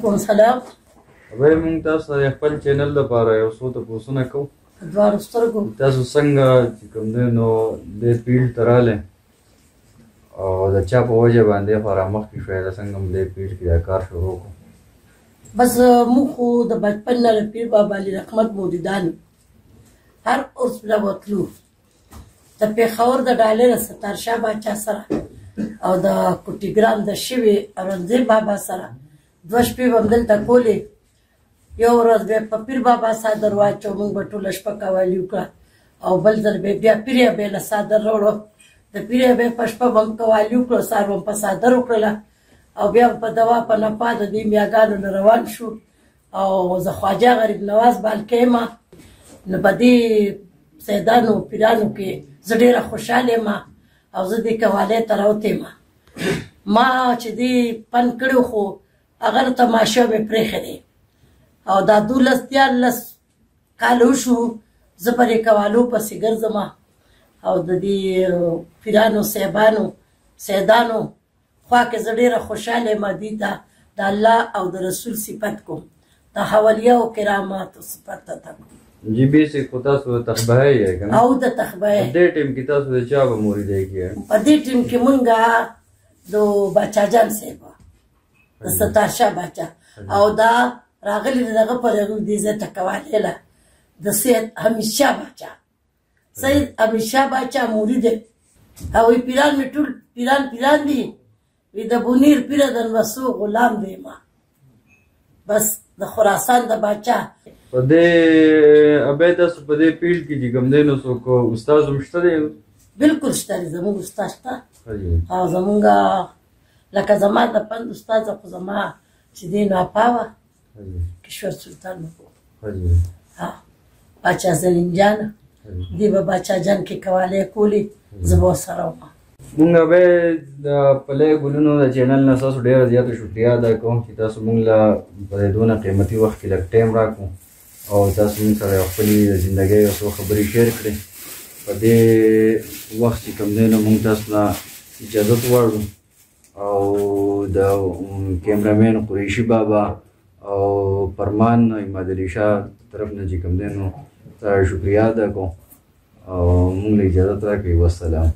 کوم سلام. وای مونږ تاسو د خپل چینل لپاره یو څو تپوسونه کوو. دواړو سترګو تاسو څنګه چې کوم دی نو دې فیلډ ته راغلی او د چا په وجه باندې خو رامخکې شوی ده څنګه مو دې فیلډ کې دا کار شروع کړو؟ بس موږ خو د بچپن نه د پیر بابا علي رحمت مریدان هر عرس له وتلو د پېښور د ډالر ستار شاه باچا سره او د کوټیګرام د شوي اورنګزیب بابا سره 2 شپې به همدلته کولې. یو ورځ بیا په پیر بابا څادر واچو، موږ به ټوله شپه قوالي وکړه او بل ځل به بیا پیریا بیا له څادر راوړو، د پیریا بیا په شپه به هم قوالي وکړو، سهار به هم په څادر وکړله او بیا په دوا په نپا د دې میاګانو نه روان شو. او زه خواجه غریب نواز بالکې یم، نو په دې سیدانو پیرانو کې زه ډېره خوشحاله یم او زه دې قوالۍ ته راوتې یم. ما چې دې فن کړی خو هغه تماشه مې پرېښی دی او دا 12-13 کاله وشو زه په دې قوالو پسې ګرځم او د دې پیرانو صاحبانو سیدانو خوا کې زه ډېره خوشحاله یم. دې ته د الله او د رسول صفت کوم، د حوالیه او کراماتو صفت ته کوم. جی بیسیک خو تاسو د تخبهی یې که نه؟ او د تخبهی په دې ټیم کې تاسو د چا به مریدۍ کیئ؟ په دې ټیم کې مونږه د باچا جان صاحب د ستار شاه باچا او دا راغلی دغه پر دې ځای ته قوالۍ له د سید حمید شاه باچا، سید حمید شاه باچا مرید او پیران مې ټول پیران دي، وی د بونیر پیره د نوسو غلام دی ما، بس د خراسان د باچا. په دې ابی تاسو په دې فیلډ کې چې کوم دی نو څوک استاد هم شته دی؟ بلکل شته دی، زموږ استاد شته او زمونږ لکه زما د پند استاد خو زما چې دی نو اپا وه کشور سلطان مکو باچا زلین جان، دی به باچا جان کې قوالۍ کولې، زه به ورسره وم. مونږ به د پلی ګلونو د چینل نه ستاسو ډېره زیاته شکریه ادا کوم چې تاسو مونږ له په دې دونه قیمتي وخت کې لږ ټایم راکړو او تاسو مونږ سره یو خپلې د زندګۍ یو څو خبرې شیر کړې. په دې وخت چې کوم دی نو مونږ تاسو نه اجازت غواړو او د کیمرامین قریشي بابا او فرمان امادعلي شاه طرف نه چې کوم دی نو شکریه ادا کوم او مونږ له اجازت راکړئ. والسلام.